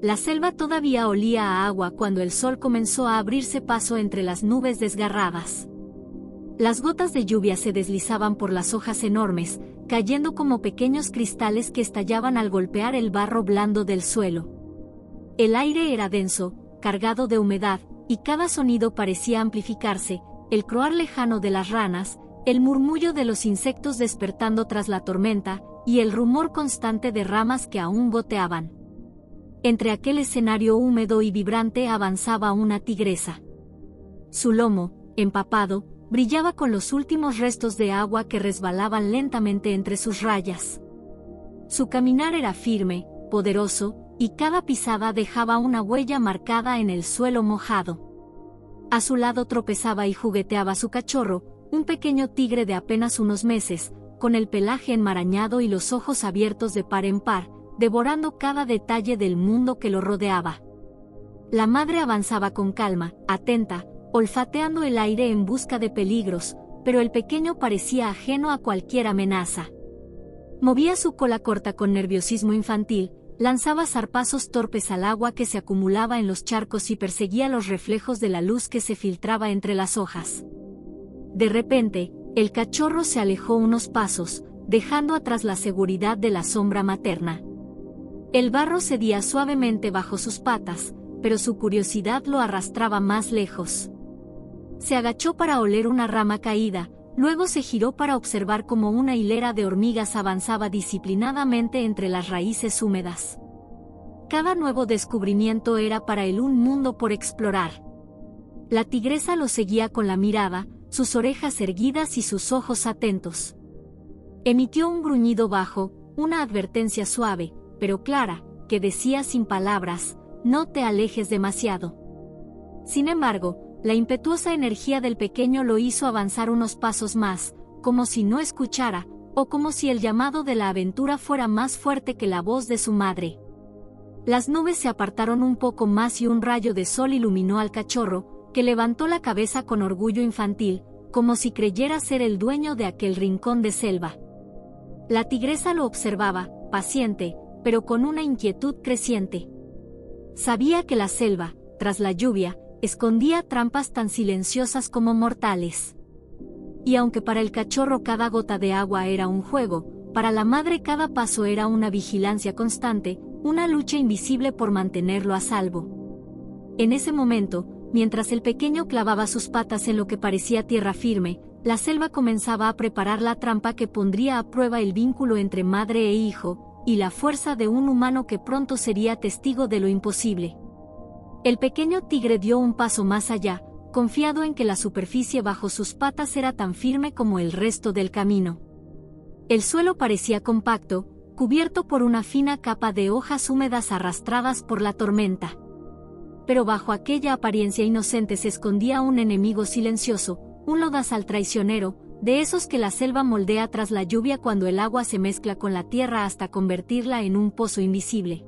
La selva todavía olía a agua cuando el sol comenzó a abrirse paso entre las nubes desgarradas. Las gotas de lluvia se deslizaban por las hojas enormes, cayendo como pequeños cristales que estallaban al golpear el barro blando del suelo. El aire era denso, cargado de humedad, y cada sonido parecía amplificarse: el croar lejano de las ranas, el murmullo de los insectos despertando tras la tormenta, y el rumor constante de ramas que aún goteaban. Entre aquel escenario húmedo y vibrante avanzaba una tigresa. Su lomo, empapado, brillaba con los últimos restos de agua que resbalaban lentamente entre sus rayas. Su caminar era firme, poderoso, y cada pisada dejaba una huella marcada en el suelo mojado. A su lado tropezaba y jugueteaba su cachorro, un pequeño tigre de apenas unos meses, con el pelaje enmarañado y los ojos abiertos de par en par, devorando cada detalle del mundo que lo rodeaba. La madre avanzaba con calma, atenta, olfateando el aire en busca de peligros, pero el pequeño parecía ajeno a cualquier amenaza. Movía su cola corta con nerviosismo infantil, lanzaba zarpazos torpes al agua que se acumulaba en los charcos y perseguía los reflejos de la luz que se filtraba entre las hojas. De repente, el cachorro se alejó unos pasos, dejando atrás la seguridad de la sombra materna. El barro cedía suavemente bajo sus patas, pero su curiosidad lo arrastraba más lejos. Se agachó para oler una rama caída, luego se giró para observar cómo una hilera de hormigas avanzaba disciplinadamente entre las raíces húmedas. Cada nuevo descubrimiento era para él un mundo por explorar. La tigresa lo seguía con la mirada, sus orejas erguidas y sus ojos atentos. Emitió un gruñido bajo, una advertencia suave, pero clara, que decía sin palabras: no te alejes demasiado. Sin embargo, la impetuosa energía del pequeño lo hizo avanzar unos pasos más, como si no escuchara, o como si el llamado de la aventura fuera más fuerte que la voz de su madre. Las nubes se apartaron un poco más y un rayo de sol iluminó al cachorro, que levantó la cabeza con orgullo infantil, como si creyera ser el dueño de aquel rincón de selva. La tigresa lo observaba, paciente, pero con una inquietud creciente. Sabía que la selva, tras la lluvia, escondía trampas tan silenciosas como mortales. Y aunque para el cachorro cada gota de agua era un juego, para la madre cada paso era una vigilancia constante, una lucha invisible por mantenerlo a salvo. En ese momento, mientras el pequeño clavaba sus patas en lo que parecía tierra firme, la selva comenzaba a preparar la trampa que pondría a prueba el vínculo entre madre e hijo, y la fuerza de un humano que pronto sería testigo de lo imposible. El pequeño tigre dio un paso más allá, confiado en que la superficie bajo sus patas era tan firme como el resto del camino. El suelo parecía compacto, cubierto por una fina capa de hojas húmedas arrastradas por la tormenta. Pero bajo aquella apariencia inocente se escondía un enemigo silencioso, un lodazal traicionero, de esos que la selva moldea tras la lluvia cuando el agua se mezcla con la tierra hasta convertirla en un pozo invisible.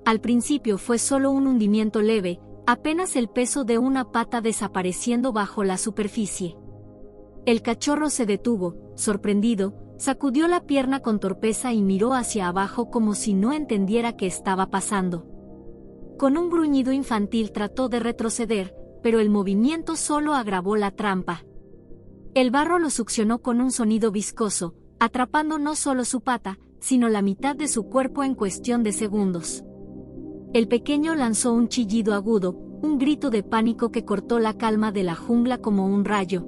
Al principio fue solo un hundimiento leve, apenas el peso de una pata desapareciendo bajo la superficie. El cachorro se detuvo, sorprendido, sacudió la pierna con torpeza y miró hacia abajo como si no entendiera qué estaba pasando. Con un gruñido infantil trató de retroceder, pero el movimiento solo agravó la trampa. El barro lo succionó con un sonido viscoso, atrapando no solo su pata, sino la mitad de su cuerpo en cuestión de segundos. El pequeño lanzó un chillido agudo, un grito de pánico que cortó la calma de la jungla como un rayo.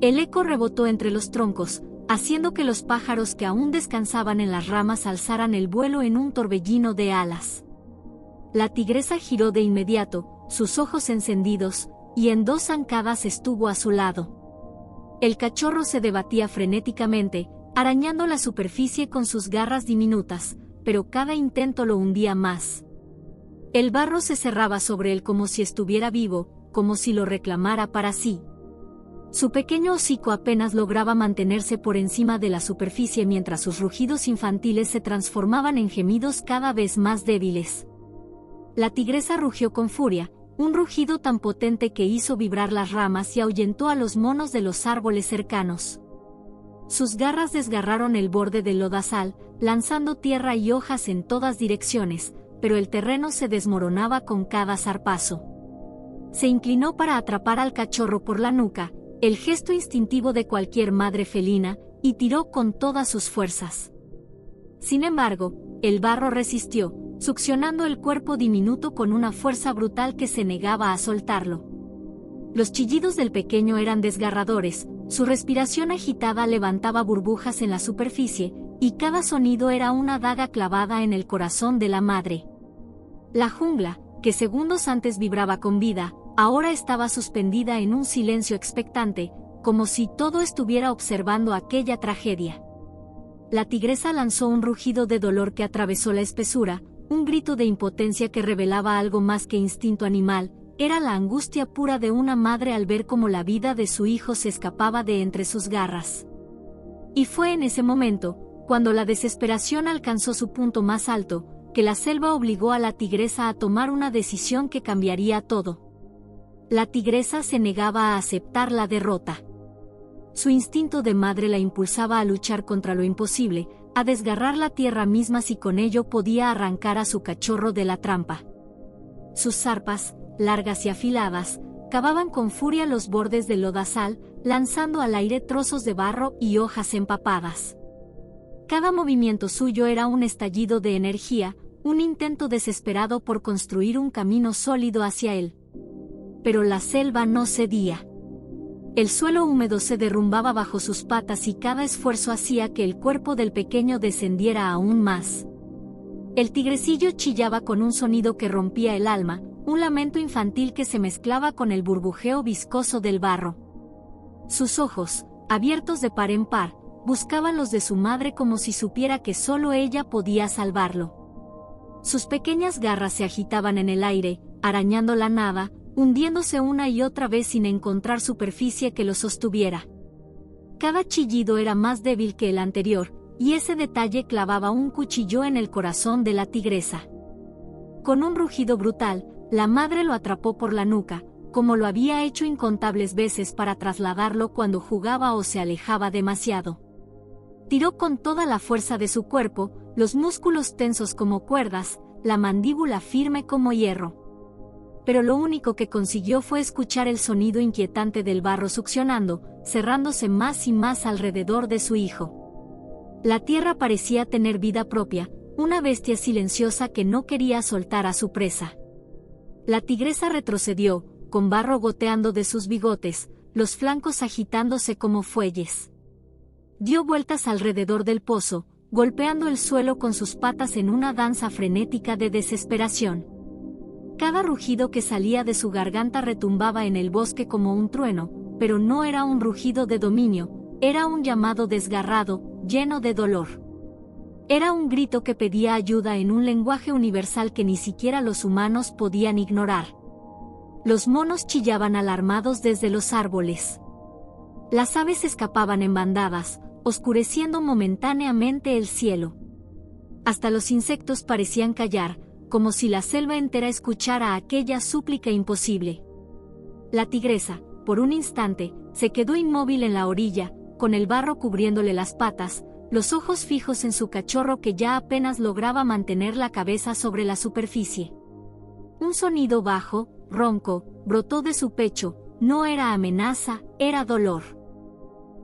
El eco rebotó entre los troncos, haciendo que los pájaros que aún descansaban en las ramas alzaran el vuelo en un torbellino de alas. La tigresa giró de inmediato, sus ojos encendidos, y en 2 zancadas estuvo a su lado. El cachorro se debatía frenéticamente, arañando la superficie con sus garras diminutas, pero cada intento lo hundía más. El barro se cerraba sobre él como si estuviera vivo, como si lo reclamara para sí. Su pequeño hocico apenas lograba mantenerse por encima de la superficie mientras sus rugidos infantiles se transformaban en gemidos cada vez más débiles. La tigresa rugió con furia, un rugido tan potente que hizo vibrar las ramas y ahuyentó a los monos de los árboles cercanos. Sus garras desgarraron el borde del lodazal, lanzando tierra y hojas en todas direcciones, pero el terreno se desmoronaba con cada zarpazo. Se inclinó para atrapar al cachorro por la nuca, el gesto instintivo de cualquier madre felina, y tiró con todas sus fuerzas. Sin embargo, el barro resistió, succionando el cuerpo diminuto con una fuerza brutal que se negaba a soltarlo. Los chillidos del pequeño eran desgarradores, su respiración agitada levantaba burbujas en la superficie, y cada sonido era una daga clavada en el corazón de la madre. La jungla, que segundos antes vibraba con vida, ahora estaba suspendida en un silencio expectante, como si todo estuviera observando aquella tragedia. La tigresa lanzó un rugido de dolor que atravesó la espesura, un grito de impotencia que revelaba algo más que instinto animal, era la angustia pura de una madre al ver cómo la vida de su hijo se escapaba de entre sus garras. Y fue en ese momento, cuando la desesperación alcanzó su punto más alto, que la selva obligó a la tigresa a tomar una decisión que cambiaría todo. La tigresa se negaba a aceptar la derrota. Su instinto de madre la impulsaba a luchar contra lo imposible, a desgarrar la tierra misma si con ello podía arrancar a su cachorro de la trampa. Sus zarpas, largas y afiladas, cavaban con furia los bordes del lodazal, lanzando al aire trozos de barro y hojas empapadas. Cada movimiento suyo era un estallido de energía, un intento desesperado por construir un camino sólido hacia él. Pero la selva no cedía. El suelo húmedo se derrumbaba bajo sus patas y cada esfuerzo hacía que el cuerpo del pequeño descendiera aún más. El tigrecillo chillaba con un sonido que rompía el alma, un lamento infantil que se mezclaba con el burbujeo viscoso del barro. Sus ojos, abiertos de par en par, buscaban los de su madre como si supiera que solo ella podía salvarlo. Sus pequeñas garras se agitaban en el aire, arañando la nada, hundiéndose una y otra vez sin encontrar superficie que lo sostuviera. Cada chillido era más débil que el anterior, y ese detalle clavaba un cuchillo en el corazón de la tigresa. Con un rugido brutal, la madre lo atrapó por la nuca, como lo había hecho incontables veces para trasladarlo cuando jugaba o se alejaba demasiado. Tiró con toda la fuerza de su cuerpo, los músculos tensos como cuerdas, la mandíbula firme como hierro. Pero lo único que consiguió fue escuchar el sonido inquietante del barro succionando, cerrándose más y más alrededor de su hijo. La tierra parecía tener vida propia, una bestia silenciosa que no quería soltar a su presa. La tigresa retrocedió, con barro goteando de sus bigotes, los flancos agitándose como fuelles. Dio vueltas alrededor del pozo, golpeando el suelo con sus patas en una danza frenética de desesperación. Cada rugido que salía de su garganta retumbaba en el bosque como un trueno, pero no era un rugido de dominio, era un llamado desgarrado, lleno de dolor. Era un grito que pedía ayuda en un lenguaje universal que ni siquiera los humanos podían ignorar. Los monos chillaban alarmados desde los árboles. Las aves escapaban en bandadas, oscureciendo momentáneamente el cielo. Hasta los insectos parecían callar, como si la selva entera escuchara aquella súplica imposible. La tigresa, por un instante, se quedó inmóvil en la orilla, con el barro cubriéndole las patas, los ojos fijos en su cachorro que ya apenas lograba mantener la cabeza sobre la superficie. Un sonido bajo, ronco, brotó de su pecho, no era amenaza, era dolor.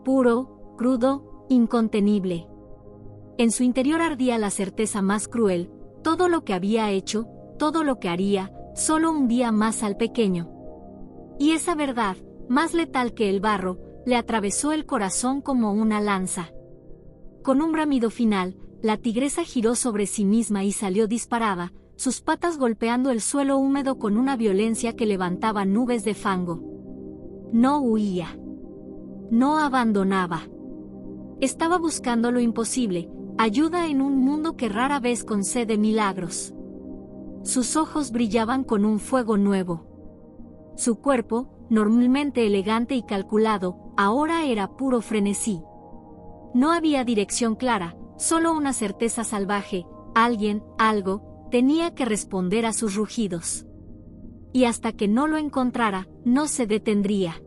Puro, crudo, incontenible. En su interior ardía la certeza más cruel, todo lo que había hecho, todo lo que haría, solo un día más al pequeño. Y esa verdad, más letal que el barro, le atravesó el corazón como una lanza. Con un bramido final, la tigresa giró sobre sí misma y salió disparada, sus patas golpeando el suelo húmedo con una violencia que levantaba nubes de fango. No huía. No abandonaba. Estaba buscando lo imposible, ayuda en un mundo que rara vez concede milagros. Sus ojos brillaban con un fuego nuevo. Su cuerpo, normalmente elegante y calculado, ahora era puro frenesí. No había dirección clara, solo una certeza salvaje, alguien, algo, tenía que responder a sus rugidos. Y hasta que no lo encontrara, no se detendría.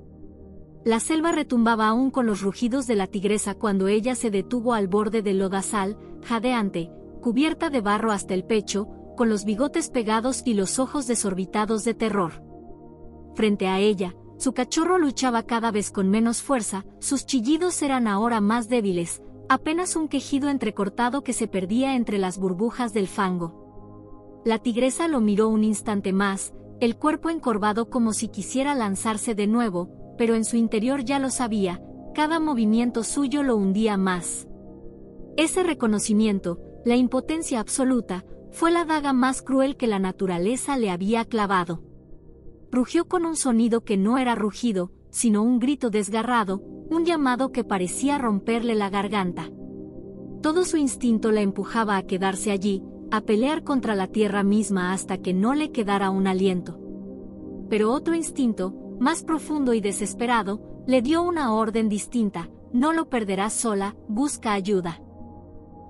La selva retumbaba aún con los rugidos de la tigresa cuando ella se detuvo al borde del lodazal, jadeante, cubierta de barro hasta el pecho, con los bigotes pegados y los ojos desorbitados de terror. Frente a ella, su cachorro luchaba cada vez con menos fuerza, sus chillidos eran ahora más débiles, apenas un quejido entrecortado que se perdía entre las burbujas del fango. La tigresa lo miró un instante más, el cuerpo encorvado como si quisiera lanzarse de nuevo, pero en su interior ya lo sabía, cada movimiento suyo lo hundía más. Ese reconocimiento, la impotencia absoluta, fue la daga más cruel que la naturaleza le había clavado. Rugió con un sonido que no era rugido, sino un grito desgarrado, un llamado que parecía romperle la garganta. Todo su instinto la empujaba a quedarse allí, a pelear contra la tierra misma hasta que no le quedara un aliento. Pero otro instinto, más profundo y desesperado, le dio una orden distinta: no lo perderás sola, busca ayuda.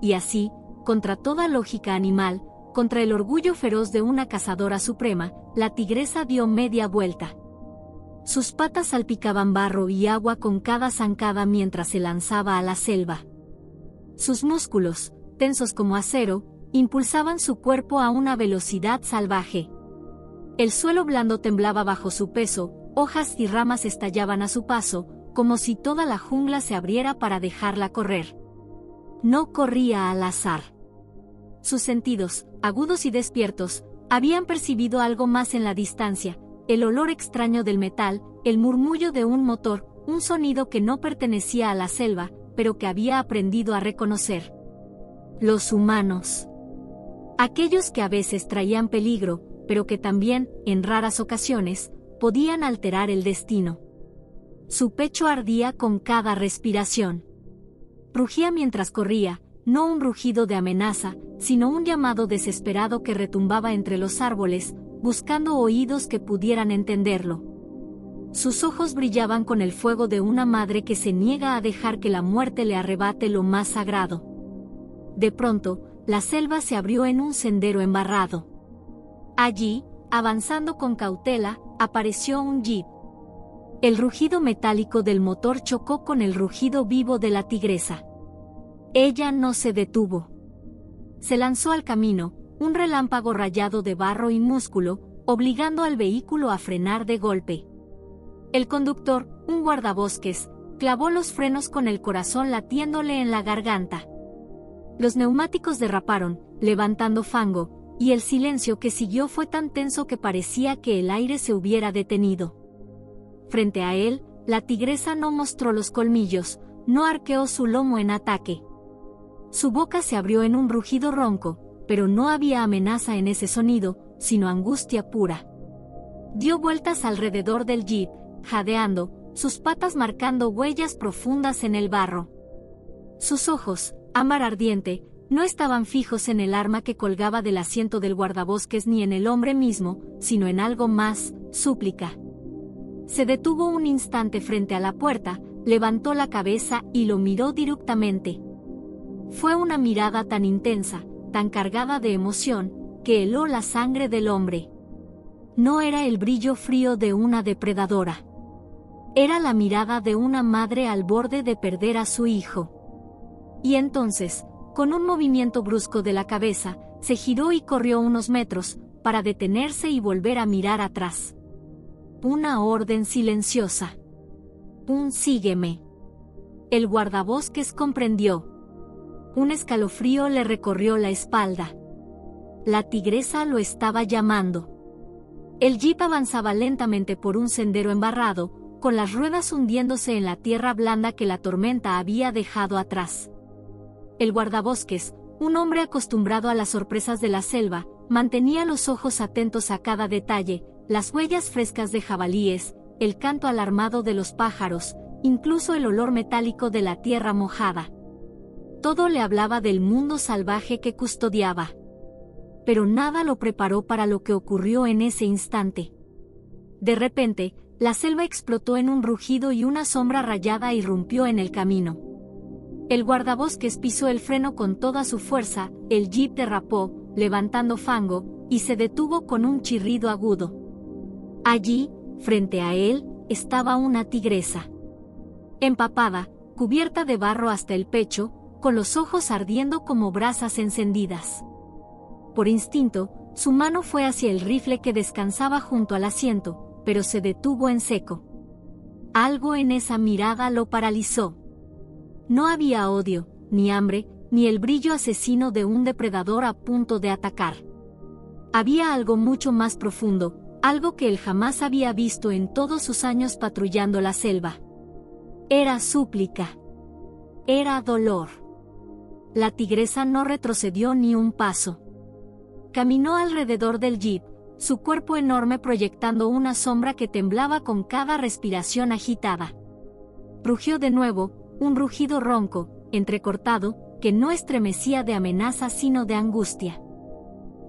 Y así, contra toda lógica animal, contra el orgullo feroz de una cazadora suprema, la tigresa dio media vuelta. Sus patas salpicaban barro y agua con cada zancada mientras se lanzaba a la selva. Sus músculos, tensos como acero, impulsaban su cuerpo a una velocidad salvaje. El suelo blando temblaba bajo su peso, hojas y ramas estallaban a su paso, como si toda la jungla se abriera para dejarla correr. No corría al azar. Sus sentidos, agudos y despiertos, habían percibido algo más en la distancia: el olor extraño del metal, el murmullo de un motor, un sonido que no pertenecía a la selva, pero que había aprendido a reconocer. Los humanos. Aquellos que a veces traían peligro, pero que también, en raras ocasiones, podían alterar el destino. Su pecho ardía con cada respiración. Rugía mientras corría, no un rugido de amenaza, sino un llamado desesperado que retumbaba entre los árboles, buscando oídos que pudieran entenderlo. Sus ojos brillaban con el fuego de una madre que se niega a dejar que la muerte le arrebate lo más sagrado. De pronto, la selva se abrió en un sendero embarrado. Allí, avanzando con cautela, apareció un jeep. El rugido metálico del motor chocó con el rugido vivo de la tigresa. Ella no se detuvo. Se lanzó al camino, un relámpago rayado de barro y músculo, obligando al vehículo a frenar de golpe. El conductor, un guardabosques, clavó los frenos con el corazón latiéndole en la garganta. Los neumáticos derraparon, levantando fango, y el silencio que siguió fue tan tenso que parecía que el aire se hubiera detenido. Frente a él, la tigresa no mostró los colmillos, no arqueó su lomo en ataque. Su boca se abrió en un rugido ronco, pero no había amenaza en ese sonido, sino angustia pura. Dio vueltas alrededor del jeep, jadeando, sus patas marcando huellas profundas en el barro. Sus ojos, ámbar ardiente, no estaban fijos en el arma que colgaba del asiento del guardabosques ni en el hombre mismo, sino en algo más: súplica. Se detuvo un instante frente a la puerta, levantó la cabeza y lo miró directamente. Fue una mirada tan intensa, tan cargada de emoción, que heló la sangre del hombre. No era el brillo frío de una depredadora. Era la mirada de una madre al borde de perder a su hijo. Y entonces, con un movimiento brusco de la cabeza, se giró y corrió unos metros, para detenerse y volver a mirar atrás. Una orden silenciosa. Un sígueme. El guardabosques comprendió. Un escalofrío le recorrió la espalda. La tigresa lo estaba llamando. El jeep avanzaba lentamente por un sendero embarrado, con las ruedas hundiéndose en la tierra blanda que la tormenta había dejado atrás. El guardabosques, un hombre acostumbrado a las sorpresas de la selva, mantenía los ojos atentos a cada detalle: las huellas frescas de jabalíes, el canto alarmado de los pájaros, incluso el olor metálico de la tierra mojada. Todo le hablaba del mundo salvaje que custodiaba. Pero nada lo preparó para lo que ocurrió en ese instante. De repente, la selva explotó en un rugido y una sombra rayada irrumpió en el camino. El guardabosques pisó el freno con toda su fuerza, el jeep derrapó, levantando fango, y se detuvo con un chirrido agudo. Allí, frente a él, estaba una tigresa. Empapada, cubierta de barro hasta el pecho, con los ojos ardiendo como brasas encendidas. Por instinto, su mano fue hacia el rifle que descansaba junto al asiento, pero se detuvo en seco. Algo en esa mirada lo paralizó. No había odio, ni hambre, ni el brillo asesino de un depredador a punto de atacar. Había algo mucho más profundo, algo que él jamás había visto en todos sus años patrullando la selva. Era súplica. Era dolor. La tigresa no retrocedió ni un paso. Caminó alrededor del jeep, su cuerpo enorme proyectando una sombra que temblaba con cada respiración agitada. Rugió de nuevo, un rugido ronco, entrecortado, que no estremecía de amenaza sino de angustia.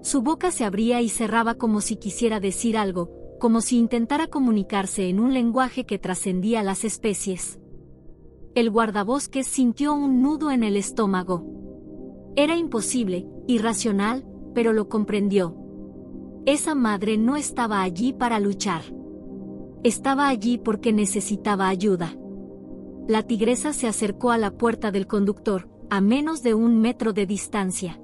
Su boca se abría y cerraba como si quisiera decir algo, como si intentara comunicarse en un lenguaje que trascendía las especies. El guardabosques sintió un nudo en el estómago. Era imposible, irracional, pero lo comprendió. Esa madre no estaba allí para luchar. Estaba allí porque necesitaba ayuda. La tigresa se acercó a la puerta del conductor, a menos de 1 metro de distancia.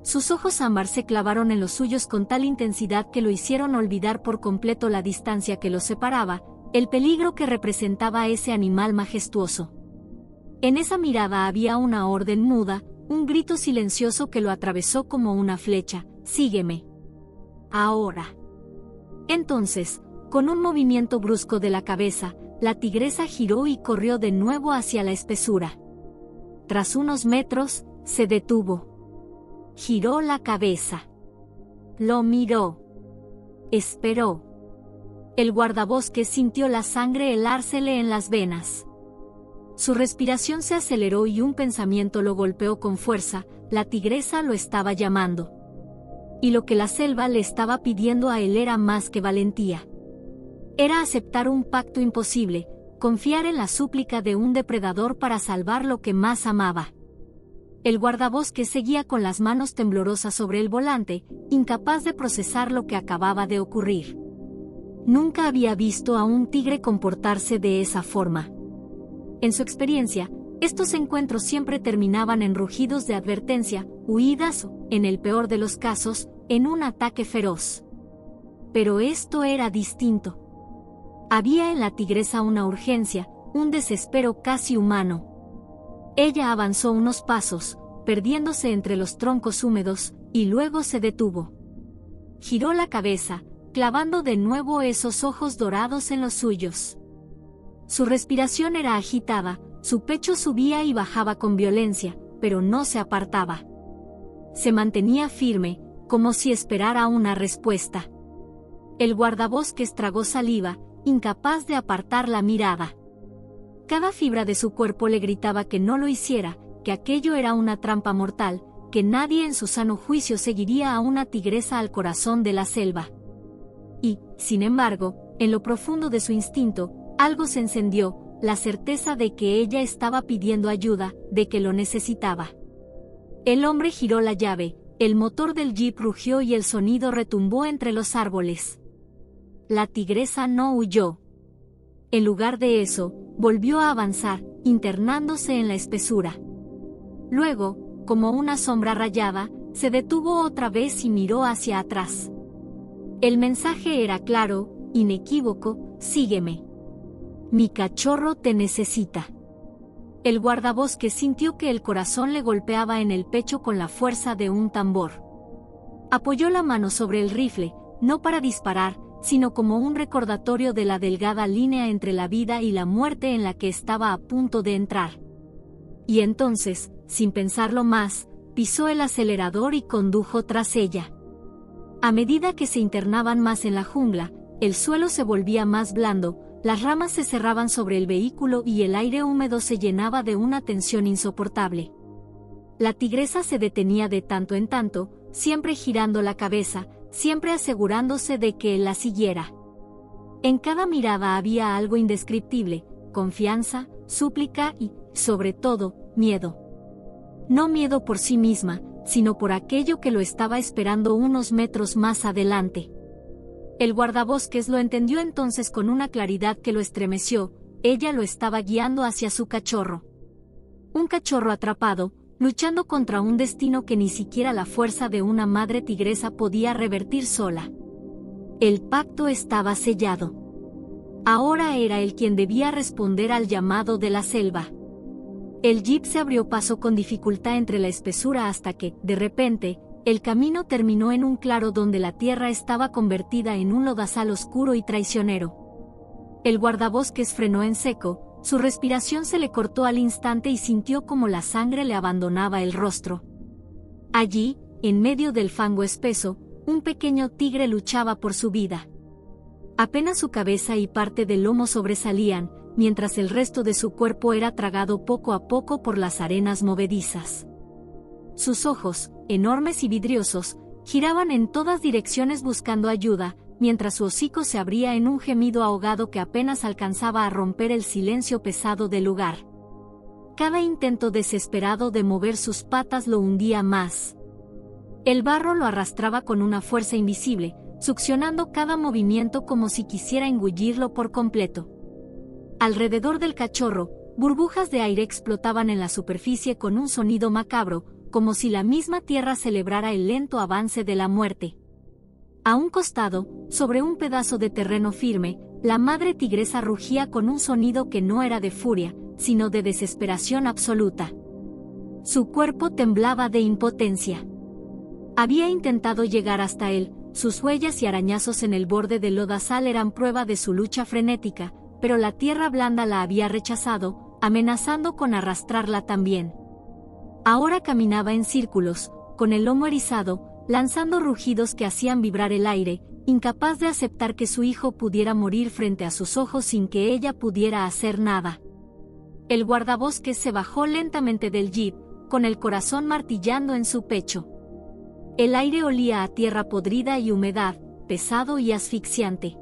Sus ojos ámbar se clavaron en los suyos con tal intensidad que lo hicieron olvidar por completo la distancia que los separaba, el peligro que representaba ese animal majestuoso. En esa mirada había una orden muda, un grito silencioso que lo atravesó como una flecha: «Sígueme. Ahora». Entonces, con un movimiento brusco de la cabeza, la tigresa giró y corrió de nuevo hacia la espesura. Tras unos metros, se detuvo. Giró la cabeza. Lo miró. Esperó. El guardabosques sintió la sangre helársele en las venas. Su respiración se aceleró y un pensamiento lo golpeó con fuerza: la tigresa lo estaba llamando. Y lo que la selva le estaba pidiendo a él era más que valentía. Era aceptar un pacto imposible, confiar en la súplica de un depredador para salvar lo que más amaba. El guardabosques seguía con las manos temblorosas sobre el volante, incapaz de procesar lo que acababa de ocurrir. Nunca había visto a un tigre comportarse de esa forma. En su experiencia, estos encuentros siempre terminaban en rugidos de advertencia, huidas o, en el peor de los casos, en un ataque feroz. Pero esto era distinto. Había en la tigresa una urgencia, un desespero casi humano. Ella avanzó unos pasos, perdiéndose entre los troncos húmedos, y luego se detuvo. Giró la cabeza, clavando de nuevo esos ojos dorados en los suyos. Su respiración era agitada, su pecho subía y bajaba con violencia, pero no se apartaba. Se mantenía firme, como si esperara una respuesta. El guardabosques tragó saliva, incapaz de apartar la mirada. Cada fibra de su cuerpo le gritaba que no lo hiciera, que aquello era una trampa mortal, que nadie en su sano juicio seguiría a una tigresa al corazón de la selva. Y, sin embargo, en lo profundo de su instinto, algo se encendió, la certeza de que ella estaba pidiendo ayuda, de que lo necesitaba. El hombre giró la llave, el motor del jeep rugió y el sonido retumbó entre los árboles. La tigresa no huyó. En lugar de eso, volvió a avanzar, internándose en la espesura. Luego, como una sombra rayada, se detuvo otra vez y miró hacia atrás. El mensaje era claro, inequívoco: sígueme. Mi cachorro te necesita. El guardabosques sintió que el corazón le golpeaba en el pecho con la fuerza de un tambor. Apoyó la mano sobre el rifle, no para disparar, sino como un recordatorio de la delgada línea entre la vida y la muerte en la que estaba a punto de entrar. Y entonces, sin pensarlo más, pisó el acelerador y condujo tras ella. A medida que se internaban más en la jungla, el suelo se volvía más blando, las ramas se cerraban sobre el vehículo y el aire húmedo se llenaba de una tensión insoportable. La tigresa se detenía de tanto en tanto, siempre girando la cabeza, siempre asegurándose de que él la siguiera. En cada mirada había algo indescriptible: confianza, súplica y, sobre todo, miedo. No miedo por sí misma, sino por aquello que lo estaba esperando unos metros más adelante. El guardabosques lo entendió entonces con una claridad que lo estremeció: ella lo estaba guiando hacia su cachorro. Un cachorro atrapado, luchando contra un destino que ni siquiera la fuerza de una madre tigresa podía revertir sola. El pacto estaba sellado. Ahora era él quien debía responder al llamado de la selva. El jeep se abrió paso con dificultad entre la espesura hasta que, de repente, el camino terminó en un claro donde la tierra estaba convertida en un lodazal oscuro y traicionero. El guardabosques frenó en seco, su respiración se le cortó al instante y sintió como la sangre le abandonaba el rostro. Allí, en medio del fango espeso, un pequeño tigre luchaba por su vida. Apenas su cabeza y parte del lomo sobresalían, mientras el resto de su cuerpo era tragado poco a poco por las arenas movedizas. Sus ojos, enormes y vidriosos, giraban en todas direcciones buscando ayuda, mientras su hocico se abría en un gemido ahogado que apenas alcanzaba a romper el silencio pesado del lugar. Cada intento desesperado de mover sus patas lo hundía más. El barro lo arrastraba con una fuerza invisible, succionando cada movimiento como si quisiera engullirlo por completo. Alrededor del cachorro, burbujas de aire explotaban en la superficie con un sonido macabro, como si la misma tierra celebrara el lento avance de la muerte. A un costado, sobre un pedazo de terreno firme, la madre tigresa rugía con un sonido que no era de furia, sino de desesperación absoluta. Su cuerpo temblaba de impotencia. Había intentado llegar hasta él, sus huellas y arañazos en el borde del lodazal eran prueba de su lucha frenética, pero la tierra blanda la había rechazado, amenazando con arrastrarla también. Ahora caminaba en círculos, con el lomo erizado, lanzando rugidos que hacían vibrar el aire, incapaz de aceptar que su hijo pudiera morir frente a sus ojos sin que ella pudiera hacer nada. El guardabosques se bajó lentamente del jeep, con el corazón martillando en su pecho. El aire olía a tierra podrida y humedad, pesado y asfixiante.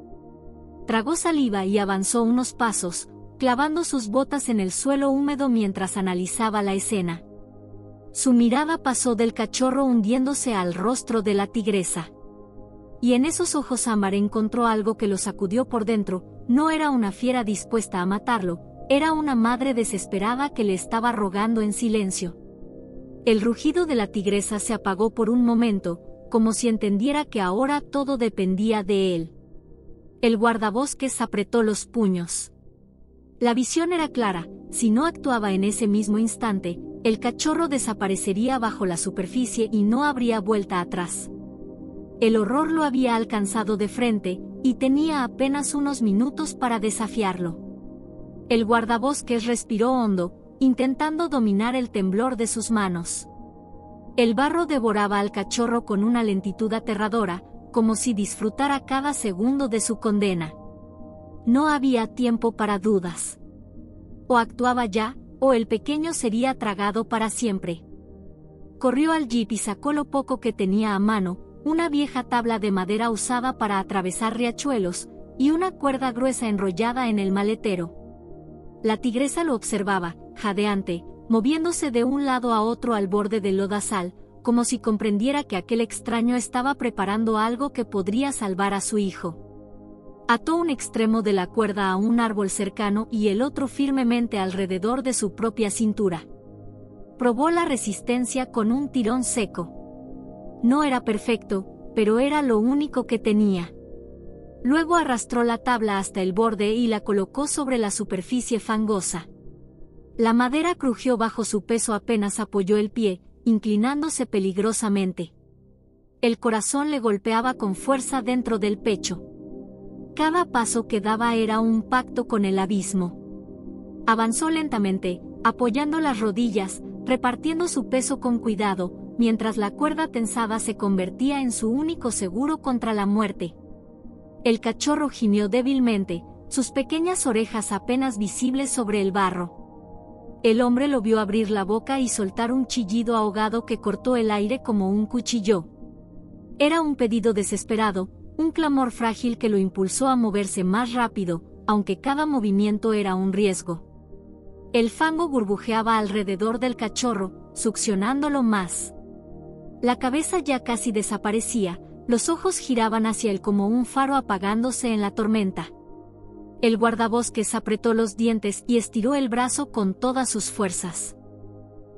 Tragó saliva y avanzó unos pasos, clavando sus botas en el suelo húmedo mientras analizaba la escena. Su mirada pasó del cachorro hundiéndose al rostro de la tigresa. Y en esos ojos ámbar encontró algo que lo sacudió por dentro. No era una fiera dispuesta a matarlo, era una madre desesperada que le estaba rogando en silencio. El rugido de la tigresa se apagó por un momento, como si entendiera que ahora todo dependía de él. El guardabosques apretó los puños. La visión era clara, si no actuaba en ese mismo instante, el cachorro desaparecería bajo la superficie y no habría vuelta atrás. El horror lo había alcanzado de frente, y tenía apenas unos minutos para desafiarlo. El guardabosques respiró hondo, intentando dominar el temblor de sus manos. El barro devoraba al cachorro con una lentitud aterradora, como si disfrutara cada segundo de su condena. No había tiempo para dudas. O actuaba ya, o el pequeño sería tragado para siempre. Corrió al jeep y sacó lo poco que tenía a mano, una vieja tabla de madera usada para atravesar riachuelos, y una cuerda gruesa enrollada en el maletero. La tigresa lo observaba, jadeante, moviéndose de un lado a otro al borde del lodazal, como si comprendiera que aquel extraño estaba preparando algo que podría salvar a su hijo. Ató un extremo de la cuerda a un árbol cercano y el otro firmemente alrededor de su propia cintura. Probó la resistencia con un tirón seco. No era perfecto, pero era lo único que tenía. Luego arrastró la tabla hasta el borde y la colocó sobre la superficie fangosa. La madera crujió bajo su peso apenas apoyó el pie, inclinándose peligrosamente. El corazón le golpeaba con fuerza dentro del pecho. Cada paso que daba era un pacto con el abismo. Avanzó lentamente, apoyando las rodillas, repartiendo su peso con cuidado, mientras la cuerda tensada se convertía en su único seguro contra la muerte. El cachorro gimió débilmente, sus pequeñas orejas apenas visibles sobre el barro. El hombre lo vio abrir la boca y soltar un chillido ahogado que cortó el aire como un cuchillo. Era un pedido desesperado, un clamor frágil que lo impulsó a moverse más rápido, aunque cada movimiento era un riesgo. El fango burbujeaba alrededor del cachorro, succionándolo más. La cabeza ya casi desaparecía, los ojos giraban hacia él como un faro apagándose en la tormenta. El guardabosques apretó los dientes y estiró el brazo con todas sus fuerzas.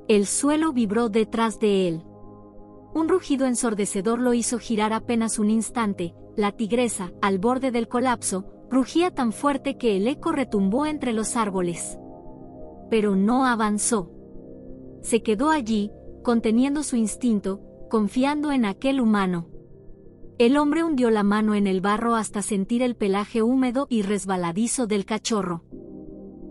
El suelo vibró detrás de él. Un rugido ensordecedor lo hizo girar apenas un instante. La tigresa, al borde del colapso, rugía tan fuerte que el eco retumbó entre los árboles. Pero no avanzó. Se quedó allí, conteniendo su instinto, confiando en aquel humano. El hombre hundió la mano en el barro hasta sentir el pelaje húmedo y resbaladizo del cachorro.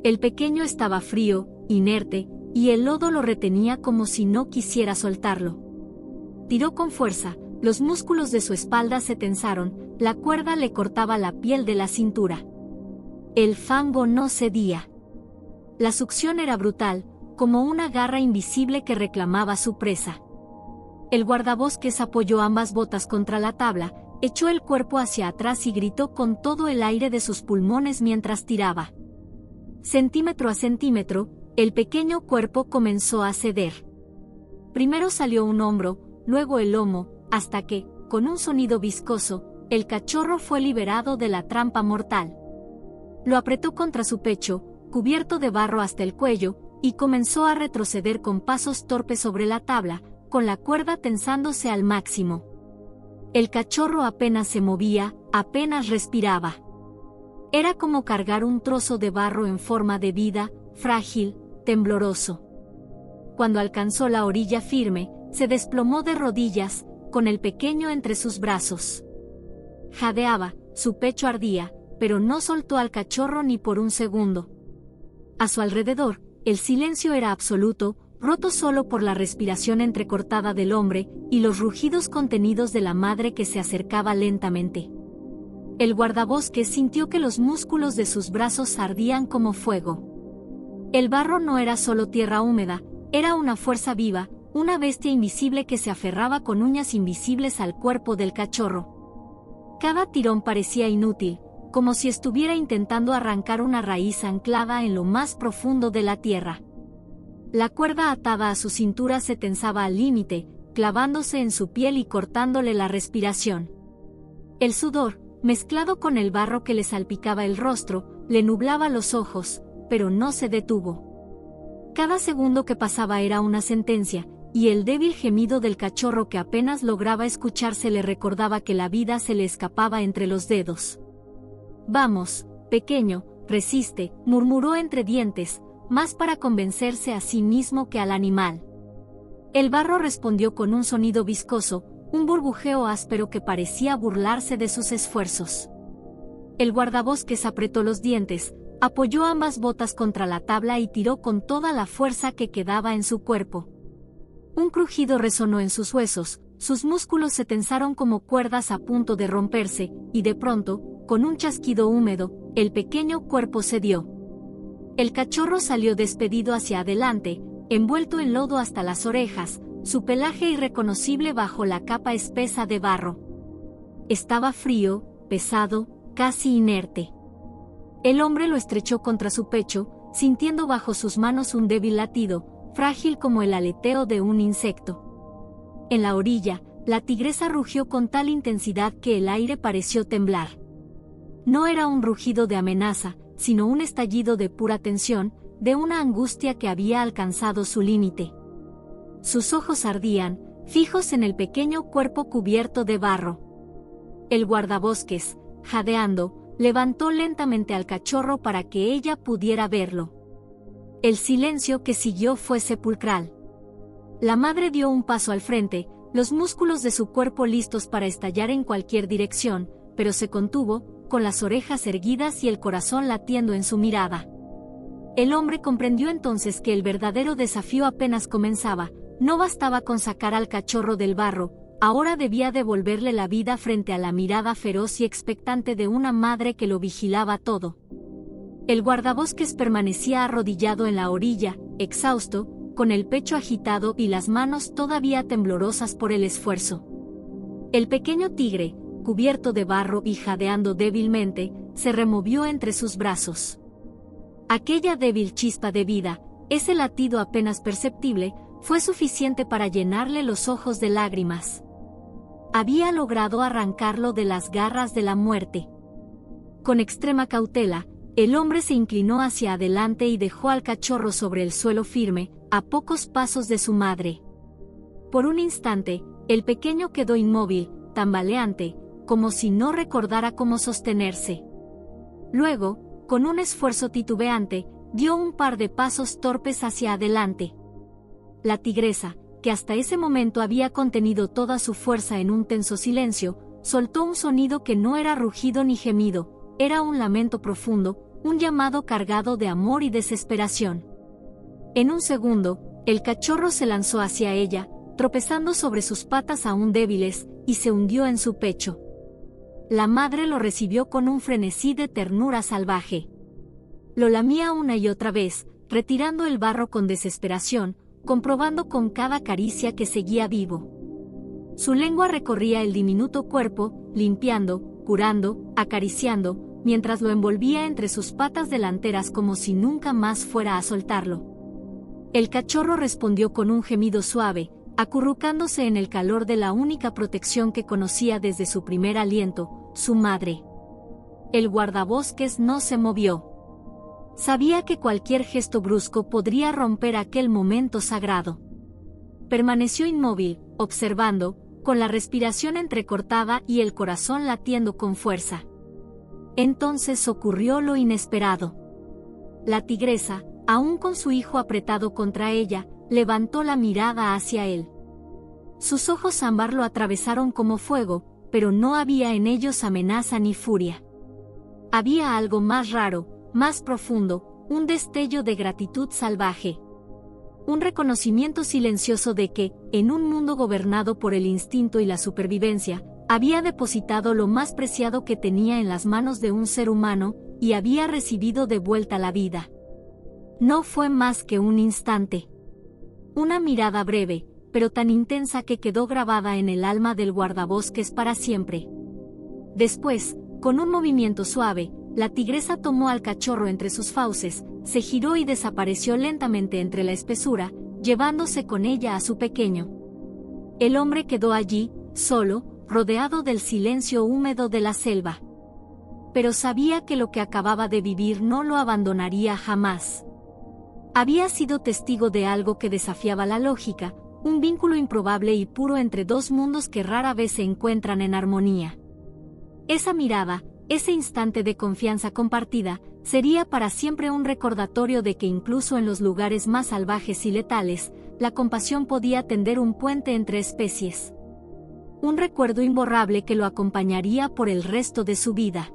El pequeño estaba frío, inerte, y el lodo lo retenía como si no quisiera soltarlo. Tiró con fuerza, los músculos de su espalda se tensaron, la cuerda le cortaba la piel de la cintura. El fango no cedía. La succión era brutal, como una garra invisible que reclamaba su presa. El guardabosques apoyó ambas botas contra la tabla, echó el cuerpo hacia atrás y gritó con todo el aire de sus pulmones mientras tiraba. Centímetro a centímetro, el pequeño cuerpo comenzó a ceder. Primero salió un hombro, luego el lomo, hasta que, con un sonido viscoso, el cachorro fue liberado de la trampa mortal. Lo apretó contra su pecho, cubierto de barro hasta el cuello, y comenzó a retroceder con pasos torpes sobre la tabla, con la cuerda tensándose al máximo. El cachorro apenas se movía, apenas respiraba. Era como cargar un trozo de barro en forma de vida, frágil, tembloroso. Cuando alcanzó la orilla firme, se desplomó de rodillas, con el pequeño entre sus brazos. Jadeaba, su pecho ardía, pero no soltó al cachorro ni por un segundo. A su alrededor, el silencio era absoluto, roto solo por la respiración entrecortada del hombre y los rugidos contenidos de la madre que se acercaba lentamente. El guardabosques sintió que los músculos de sus brazos ardían como fuego. El barro no era solo tierra húmeda, era una fuerza viva, una bestia invisible que se aferraba con uñas invisibles al cuerpo del cachorro. Cada tirón parecía inútil, como si estuviera intentando arrancar una raíz anclada en lo más profundo de la tierra. La cuerda atada a su cintura se tensaba al límite, clavándose en su piel y cortándole la respiración. El sudor, mezclado con el barro que le salpicaba el rostro, le nublaba los ojos, pero no se detuvo. Cada segundo que pasaba era una sentencia, y el débil gemido del cachorro que apenas lograba escucharse le recordaba que la vida se le escapaba entre los dedos. «Vamos, pequeño, resiste», murmuró entre dientes, más para convencerse a sí mismo que al animal. El barro respondió con un sonido viscoso, un burbujeo áspero que parecía burlarse de sus esfuerzos. El guardabosques apretó los dientes, apoyó ambas botas contra la tabla y tiró con toda la fuerza que quedaba en su cuerpo. Un crujido resonó en sus huesos, sus músculos se tensaron como cuerdas a punto de romperse, y de pronto, con un chasquido húmedo, el pequeño cuerpo cedió. El cachorro salió despedido hacia adelante, envuelto en lodo hasta las orejas, su pelaje irreconocible bajo la capa espesa de barro. Estaba frío, pesado, casi inerte. El hombre lo estrechó contra su pecho, sintiendo bajo sus manos un débil latido, frágil como el aleteo de un insecto. En la orilla, la tigresa rugió con tal intensidad que el aire pareció temblar. No era un rugido de amenaza, sino un estallido de pura tensión, de una angustia que había alcanzado su límite. Sus ojos ardían, fijos en el pequeño cuerpo cubierto de barro. El guardabosques, jadeando, levantó lentamente al cachorro para que ella pudiera verlo. El silencio que siguió fue sepulcral. La madre dio un paso al frente, los músculos de su cuerpo listos para estallar en cualquier dirección, pero se contuvo, con las orejas erguidas y el corazón latiendo en su mirada. El hombre comprendió entonces que el verdadero desafío apenas comenzaba, no bastaba con sacar al cachorro del barro, ahora debía devolverle la vida frente a la mirada feroz y expectante de una madre que lo vigilaba todo. El guardabosques permanecía arrodillado en la orilla, exhausto, con el pecho agitado y las manos todavía temblorosas por el esfuerzo. El pequeño tigre, cubierto de barro y jadeando débilmente, se removió entre sus brazos. Aquella débil chispa de vida, ese latido apenas perceptible, fue suficiente para llenarle los ojos de lágrimas. Había logrado arrancarlo de las garras de la muerte. Con extrema cautela, el hombre se inclinó hacia adelante y dejó al cachorro sobre el suelo firme, a pocos pasos de su madre. Por un instante, el pequeño quedó inmóvil, tambaleante, como si no recordara cómo sostenerse. Luego, con un esfuerzo titubeante, dio un par de pasos torpes hacia adelante. La tigresa, que hasta ese momento había contenido toda su fuerza en un tenso silencio, soltó un sonido que no era rugido ni gemido, era un lamento profundo, un llamado cargado de amor y desesperación. En un segundo, el cachorro se lanzó hacia ella, tropezando sobre sus patas aún débiles, y se hundió en su pecho. La madre lo recibió con un frenesí de ternura salvaje. Lo lamía una y otra vez, retirando el barro con desesperación, comprobando con cada caricia que seguía vivo. Su lengua recorría el diminuto cuerpo, limpiando, curando, acariciando, mientras lo envolvía entre sus patas delanteras como si nunca más fuera a soltarlo. El cachorro respondió con un gemido suave, acurrucándose en el calor de la única protección que conocía desde su primer aliento, su madre. El guardabosques no se movió. Sabía que cualquier gesto brusco podría romper aquel momento sagrado. Permaneció inmóvil, observando, con la respiración entrecortada y el corazón latiendo con fuerza. Entonces ocurrió lo inesperado. La tigresa, aún con su hijo apretado contra ella, levantó la mirada hacia él. Sus ojos ámbar lo atravesaron como fuego, pero no había en ellos amenaza ni furia. Había algo más raro, más profundo, un destello de gratitud salvaje. Un reconocimiento silencioso de que, en un mundo gobernado por el instinto y la supervivencia, había depositado lo más preciado que tenía en las manos de un ser humano, y había recibido de vuelta la vida. No fue más que un instante. Una mirada breve, pero tan intensa que quedó grabada en el alma del guardabosques para siempre. Después, con un movimiento suave, la tigresa tomó al cachorro entre sus fauces, se giró y desapareció lentamente entre la espesura, llevándose con ella a su pequeño. El hombre quedó allí, solo, rodeado del silencio húmedo de la selva. Pero sabía que lo que acababa de vivir no lo abandonaría jamás. Había sido testigo de algo que desafiaba la lógica, un vínculo improbable y puro entre dos mundos que rara vez se encuentran en armonía. Esa mirada, ese instante de confianza compartida, sería para siempre un recordatorio de que incluso en los lugares más salvajes y letales, la compasión podía tender un puente entre especies. Un recuerdo imborrable que lo acompañaría por el resto de su vida.